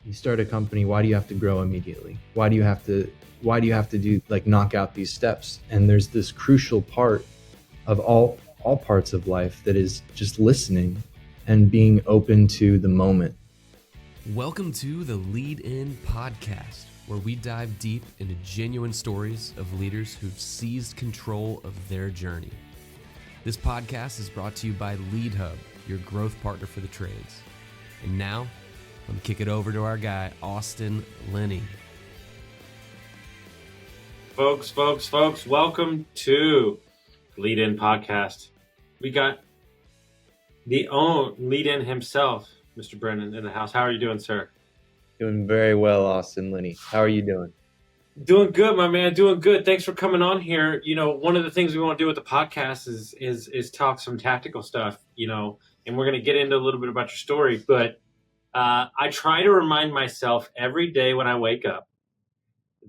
You start a company, why do you have to grow immediately? Why do you have to do like knock out these steps? And there's this crucial part of all parts of life that is just listening and being open to the moment. Welcome to the Lead In Podcast, where we dive deep into genuine stories of leaders who've seized control of their journey. This podcast is brought to you by Lead Hub, your growth partner for the trades. And now, let me kick it over to our guy, Austin Lenny. Folks, welcome to Lead In Podcast. We got the own Lead In himself, Mr. Brennan, in the house. How are you doing, sir? Doing very well, Austin Lenny. How are you doing? Doing good, my man. Doing good. Thanks for coming on here. You know, one of the things we want to do with the podcast is talk some tactical stuff, and we're going to get into a little bit about your story. But I try to remind myself every day when I wake up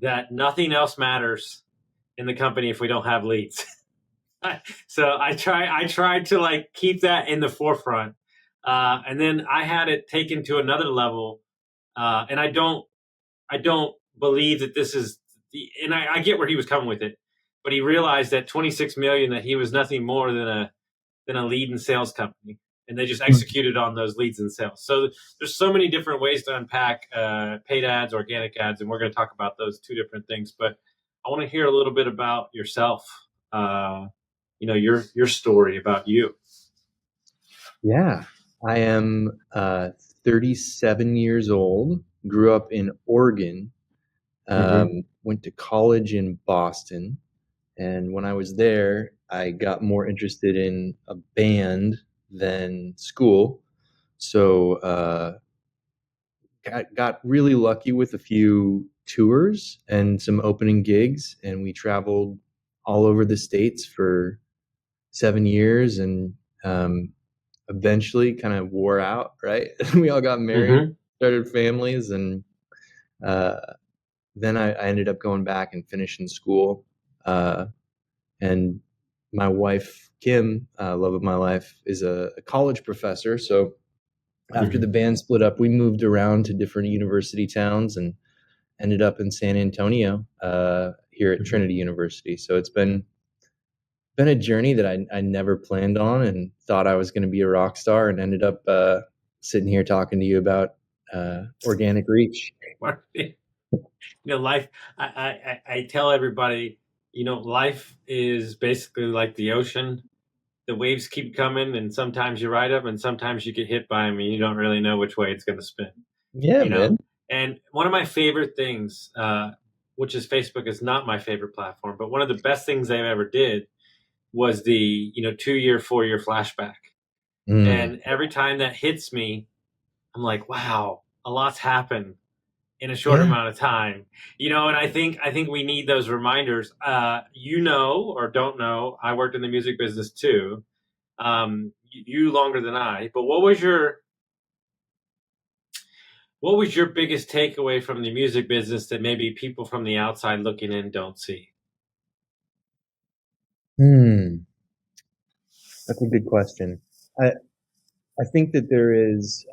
that nothing else matters in the company if we don't have leads. So I try to like keep that in the forefront. And then I had it taken to another level. And I don't believe that this is and I get where he was coming with it, but he realized that 26 million, that he was nothing more than a lead and sales company. And they just executed on those leads and sales. So there's so many different ways to unpack paid ads, organic ads, and we're going to talk about those two different things. But I want to hear a little bit about yourself, your story about you. Yeah, I am 37 years old, grew up in Oregon, went to college in Boston. And when I was there, I got more interested in a band than school. So got really lucky with a few tours and some opening gigs. And we traveled all over the States for 7 years and eventually kind of wore out, right? We all got married, started families, and then I ended up going back and finishing school. And my wife, Kim, love of my life, is a college professor. So after the band split up, we moved around to different university towns and ended up in San Antonio here at Trinity University. So it's been a journey that I never planned on and thought I was going to be a rock star, and ended up sitting here talking to you about organic reach. Life, I tell everybody, life is basically like the ocean. The waves keep coming, and sometimes you ride them, and sometimes you get hit by them, and you don't really know which way it's going to spin. Yeah, man. And one of my favorite things, which is Facebook is not my favorite platform, but one of the best things they ever did was the 2-year, 4-year flashback. And every time that hits me, I'm like, wow, a lot's happened in a short amount of time, and I think we need those reminders. Or don't know, I worked in the music business too. You longer than I, but what was your biggest takeaway from the music business that maybe people from the outside looking in don't see? That's a good question. I think that there is,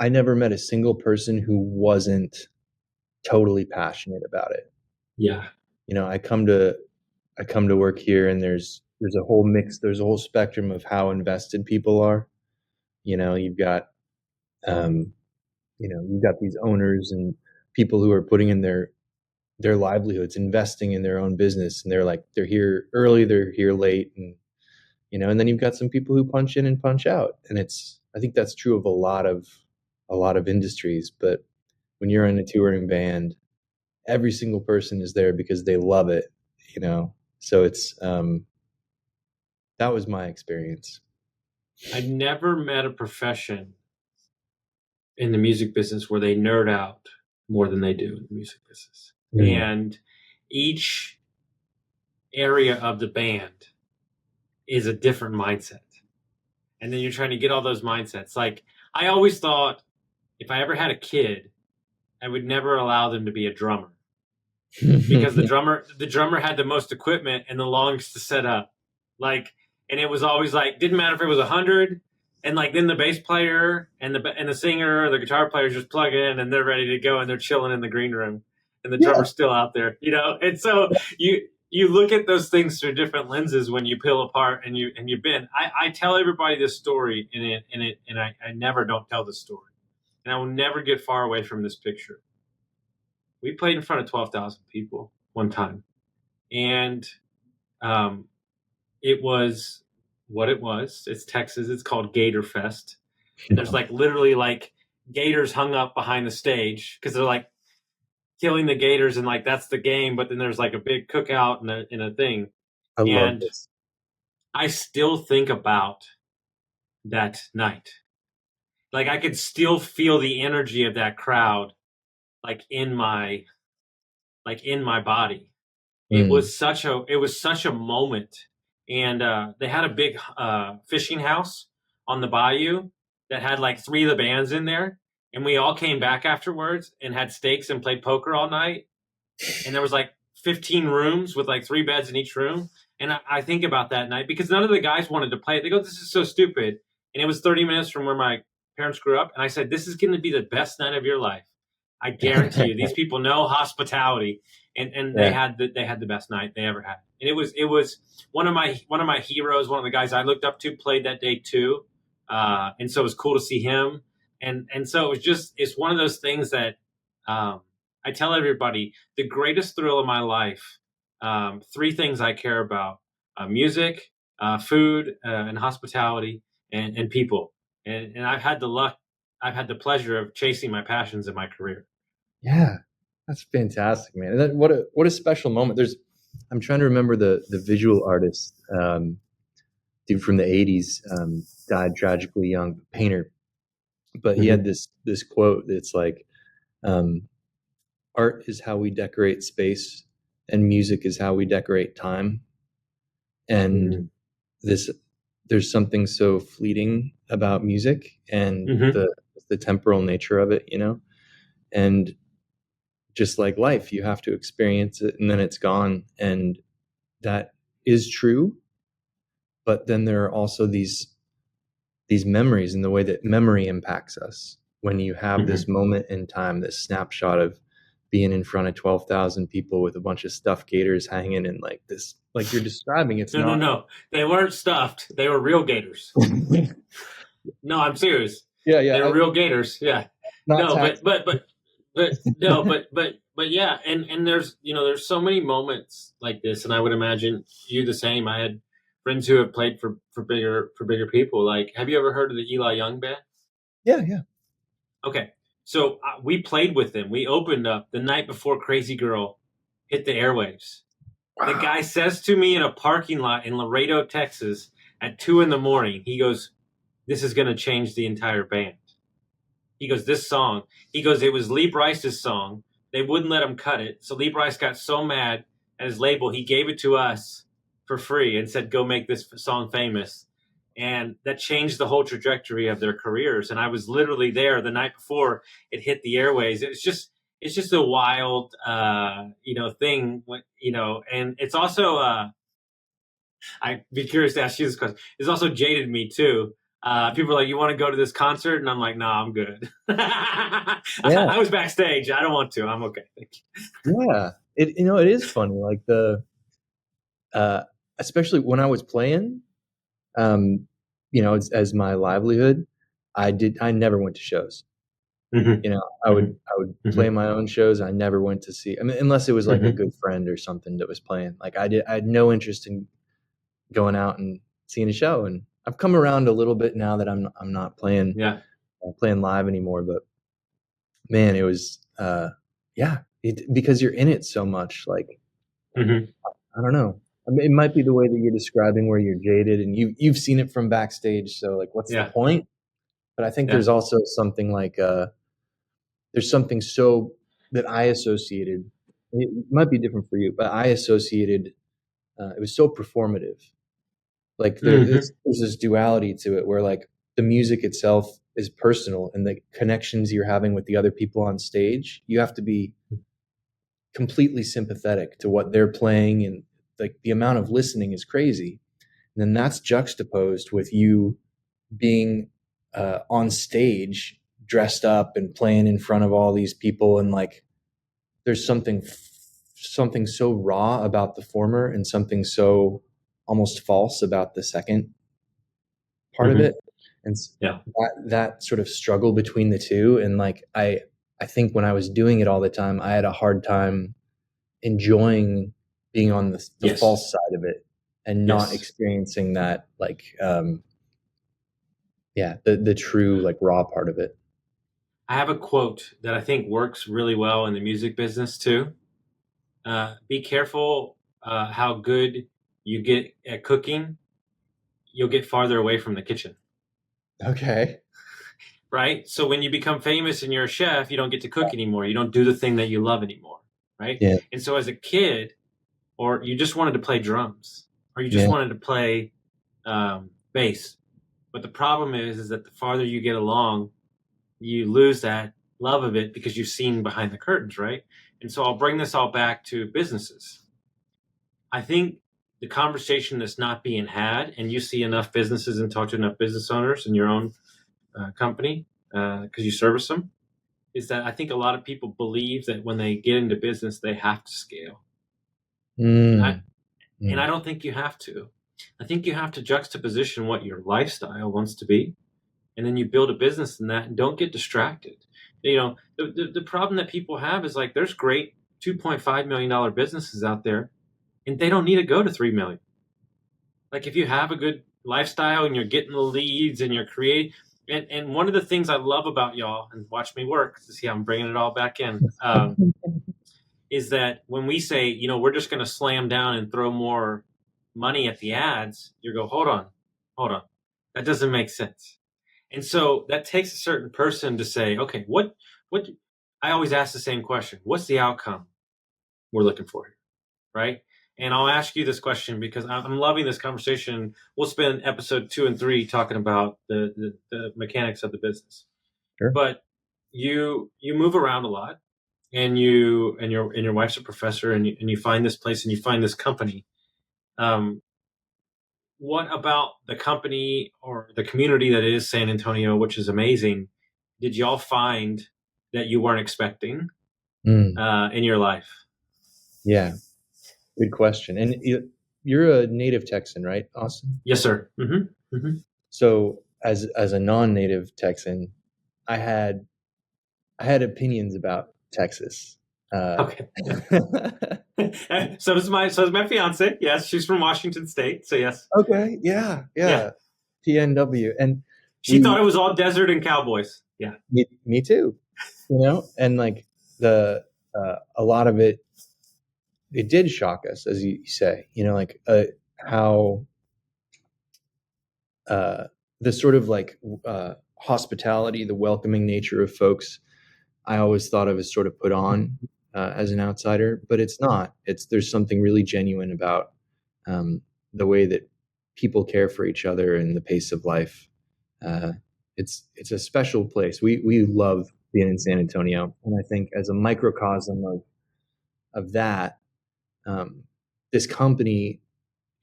I never met a single person who wasn't totally passionate about it. Yeah. I come to work here, and there's a whole mix, there's a whole spectrum of how invested people are. You've got these owners and people who are putting in their livelihoods, investing in their own business, and they're here early, they're here late, and and then you've got some people who punch in and punch out. And I think that's true of a lot of industries. But when you're in a touring band, every single person is there because they love it, So it's, that was my experience. I've never met a profession in the music business where they nerd out more than they do in the music business. And each area of the band is a different mindset. And then you're trying to get all those mindsets. Like, I always thought if I ever had a kid, I would never allow them to be a drummer because the drummer had the most equipment and the longest to set up. And it was always like, didn't matter if it was 100, And like then the bass player and the singer or the guitar player just plug in and they're ready to go and they're chilling in the green room and the Yeah. drummer's still out there, you know. And so you look at those things through different lenses when you peel apart and you bend. I tell everybody this story and I never don't tell this story, and I will never get far away from this picture. We played in front of 12,000 people one time, and it was what it was. It's Texas. It's called Gator Fest. And there's like literally like gators hung up behind the stage because they're like killing the gators and like that's the game. But then there's like a big cookout and a thing. I love And this. I still think about that night. Like I could still feel the energy of that crowd, like in my body. It Mm. was such a moment, and they had a big fishing house on the bayou that had like 3 of the bands in there, and we all came back afterwards and had steaks and played poker all night. And there was like 15 rooms with like 3 beds in each room. And I think about that night because none of the guys wanted to play it. They go, "This is so stupid." And it was 30 minutes from where my parents grew up, and I said, "This is going to be the best night of your life. I guarantee you." These people know hospitality, and Yeah. they had the best night they ever had. And it was one of my heroes, one of the guys I looked up to played that day too, and so it was cool to see him. And so it was just it's one of those things that I tell everybody the greatest thrill of my life. 3 things I care about: music, food, and hospitality, and people. And I've had the pleasure of chasing my passions in my career. Yeah, that's fantastic, man. And what a special moment. I'm trying to remember the visual artist, dude from the '80s, died tragically young, painter. But he had this quote that's like, um, "Art is how we decorate space, and music is how we decorate time." And this, there's something so fleeting about music and the temporal nature of it, you know. And just like life, you have to experience it and then it's gone. And that is true. But then there are also these memories and the way that memory impacts us when you have this moment in time, this snapshot of being in front of 12,000 people with a bunch of stuffed gators hanging in like this, like you're describing. It's No. They weren't stuffed. They were real gators. No, I'm serious. Yeah. They were real gators. Yeah. Not No, tax- but yeah. And there's so many moments like this. And I would imagine you the same. I had friends who have played for bigger people. Like, have you ever heard of the Eli Young band? Yeah. Okay. So we played with them. We opened up the night before Crazy Girl hit the airwaves. The guy says to me in a parking lot in Laredo, Texas at 2 a.m, he goes, "This is going to change the entire band." He goes, "This song," he goes, "it was Lee Bryce's song. They wouldn't let him cut it. So Lee Bryce got so mad at his label, he gave it to us for free and said, go make this song famous." And that changed the whole trajectory of their careers. And I was literally there the night before it hit the airways. It's just a wild, thing, and it's also, I'd be curious to ask you this question. It's also jaded me too. People are like, "You want to go to this concert?" And I'm like, "Nah, I'm good." Yeah. I was backstage. I don't want to. I'm okay. Thank you. Yeah. It is funny. Like especially when I was playing, as my livelihood, I never went to shows. I would play my own shows. I never went to see, I mean, unless it was like a good friend or something that was playing. Like I had no interest in going out and seeing a show. And I've come around a little bit now that I'm not playing live anymore. But man, it was because you're in it so much. Like I don't know. I mean, it might be the way that you're describing where you're jaded and you've seen it from backstage. So like, what's the point? But I think there's also something like there's something so that I associated. It might be different for you, but I associated. It was so performative. Like there's this duality to it where like the music itself is personal and the connections you're having with the other people on stage, you have to be completely sympathetic to what they're playing, and like the amount of listening is crazy. And then that's juxtaposed with you being on stage dressed up and playing in front of all these people, and like there's something so raw about the former and something so almost false about the second part of Mm-hmm. it. And Yeah. that sort of struggle between the two, and like I think when I was doing it all the time, I had a hard time enjoying being on the Yes. false side of it and not Yes. experiencing that like the true like raw part of it. I have a quote that I think works really well in the music business too. Be careful how good you get at cooking. You'll get farther away from the kitchen. Okay. Right? So when you become famous and you're a chef, you don't get to cook anymore. You don't do the thing that you love anymore. Right? Yeah. And so as a kid, or you just wanted to play drums, or you just Yeah. wanted to play bass. But the problem is that the farther you get along, you lose that love of it because you've seen behind the curtains, right? And so I'll bring this all back to businesses. I think the conversation that's not being had, and you see enough businesses and talk to enough business owners in your own company because you service them, is that I think a lot of people believe that when they get into business, they have to scale. And I don't think you have to. I think you have to juxtaposition what your lifestyle wants to be, and then you build a business in that, and don't get distracted. You know, the problem that people have is like there's great $2.5 million businesses out there, and they don't need to go to 3 million. Like if you have a good lifestyle and you're getting the leads and you're creating, and one of the things I love about y'all, and watch me work to see how I'm bringing it all back in, is that when we say, you know, we're just going to slam down and throw more money at the ads, you go, hold on, that doesn't make sense. And so that takes a certain person to say, okay, what I always ask the same question. What's the outcome we're looking for here? Right. And I'll ask you this question because I'm loving this conversation. We'll spend episode 2 and 3 talking about the mechanics of the business. Sure. But you move around a lot, and your wife's a professor, and you find this place and you find this company. What about the company or the community that is San Antonio, which is amazing, did y'all find that you weren't expecting in your life? Yeah, good question. And you're a native Texan, right, Austin? Yes, sir. Mm-hmm. Mm-hmm. So as a non-native Texan, I had opinions about Texas. Okay. So does my fiance. Yes, she's from Washington State. So yes. Okay. Yeah. PNW, and she thought it was all desert and cowboys. Yeah. Me too. You know, and like a lot of it did shock us, as you say. You know, like how the sort of like hospitality, the welcoming nature of folks, I always thought of as sort of put on as an outsider, but it's not. There's something really genuine about the way that people care for each other and the pace of life. It's a special place. We love being in San Antonio, and I think as a microcosm of that, this company,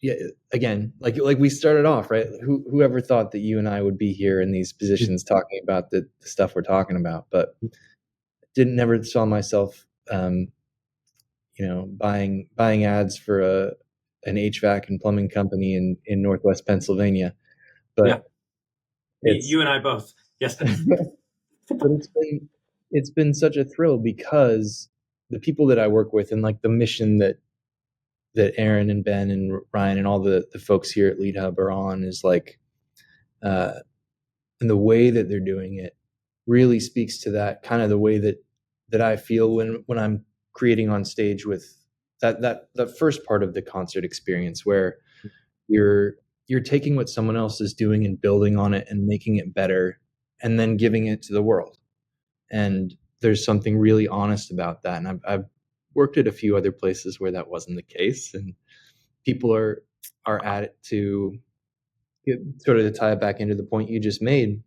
yeah, again, like we started off, right? Whoever thought that you and I would be here in these positions talking about the stuff we're talking about, but never saw myself, buying ads for an HVAC and plumbing company in Northwest Pennsylvania. But yeah. You and I both, yes. But it's been such a thrill because the people that I work with and like the mission that Aaron and Ben and Ryan and all the folks here at Lead Hub are on is like, and the way that they're doing it really speaks to that kind of the way that I feel when I'm creating on stage with that first part of the concert experience where you're taking what someone else is doing and building on it and making it better and then giving it to the world. And there's something really honest about that. And I've worked at a few other places where that wasn't the case, and people are at it to sort of to tie it back into the point you just made.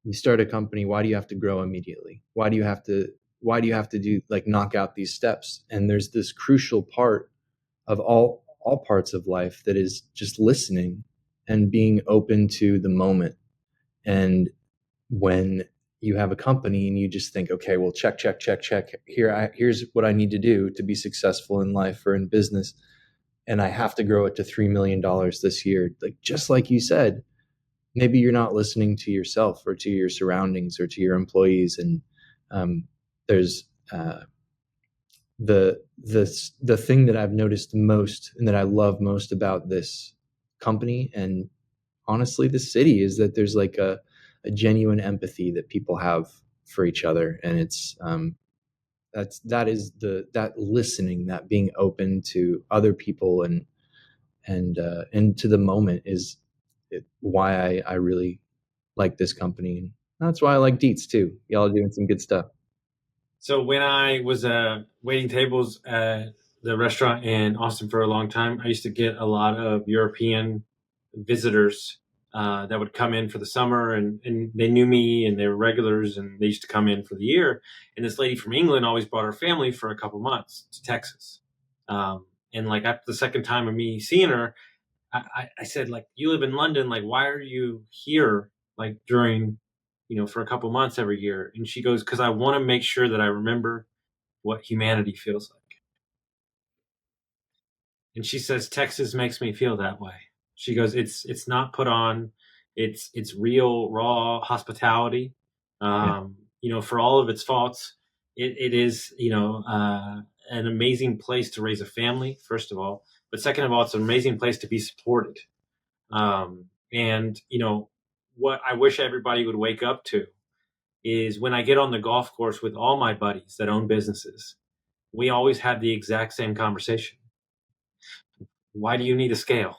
You start a company, why do you have to grow immediately? Why do you have to do like knock out these steps? And there's this crucial part of all parts of life that is just listening and being open to the moment. And when you have a company and you just think, okay, well, check. Here's what I need to do to be successful in life or in business. And I have to grow it to $3 million this year. Like, just like you said, maybe you're not listening to yourself or to your surroundings or to your employees. And there's the thing that I've noticed most and that I love most about this company and honestly the city is that there's like a genuine empathy that people have for each other, and it's that listening, that being open to other people and to the moment is why I really like this company, and that's why I like Dietz too. Y'all are doing some good stuff. So when I was waiting tables at the restaurant in Austin for a long time, I used to get a lot of European visitors that would come in for the summer, and they knew me and they were regulars, and they used to come in for the year. And this lady from England always brought her family for a couple months to Texas. And like after the second time of me seeing her, I said, like, you live in London, like, why are you here, like, during, for a couple months every year? And she goes, because I want to make sure that I remember what humanity feels like. And she says, Texas makes me feel that way. She goes, it's not put on, it's real, raw hospitality. For all of its faults, it is, an amazing place to raise a family, first of all. But second of all, it's an amazing place to be supported. And what I wish everybody would wake up to is when I get on the golf course with all my buddies that own businesses, we always have the exact same conversation. Why do you need a scale?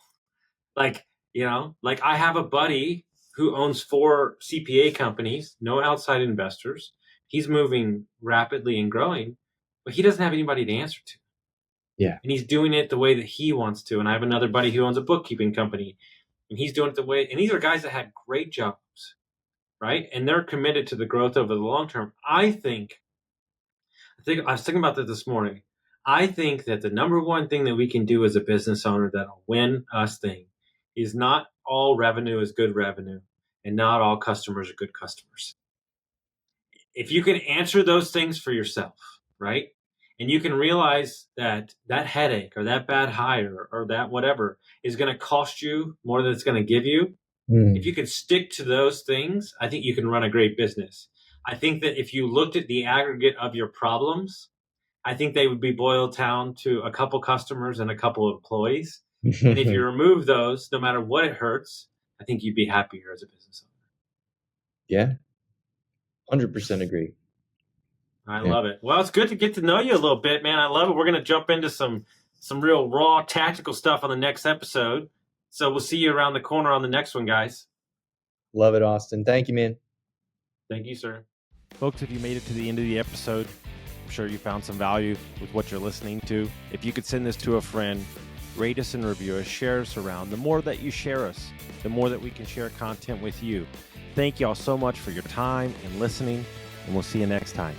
Like I have a buddy who owns 4 CPA companies, no outside investors. He's moving rapidly and growing, but he doesn't have anybody to answer to. Yeah. And he's doing it the way that he wants to. And I have another buddy who owns a bookkeeping company, and he's doing it the way, and these are guys that had great jobs, right? And they're committed to the growth over the long term. I think I was thinking about that this morning. I think that the number one thing that we can do as a business owner that'll win us thing is not all revenue is good revenue, and not all customers are good customers. If you can answer those things for yourself, right? And you can realize that headache or that bad hire or that whatever is going to cost you more than it's going to give you. If you can stick to those things, I think you can run a great business. I think that if you looked at the aggregate of your problems, I think they would be boiled down to a couple customers and a couple of employees. And if you remove those, no matter what it hurts, I think you'd be happier as a business owner. Yeah. 100% agree. I love it. Well, it's good to get to know you a little bit, man. I love it. We're going to jump into some real raw tactical stuff on the next episode. So we'll see you around the corner on the next one, guys. Love it, Austin. Thank you, man. Thank you, sir. Folks, if you made it to the end of the episode, I'm sure you found some value with what you're listening to. If you could send this to a friend, rate us and review us, share us around. The more that you share us, the more that we can share content with you. Thank you all so much for your time and listening, and we'll see you next time.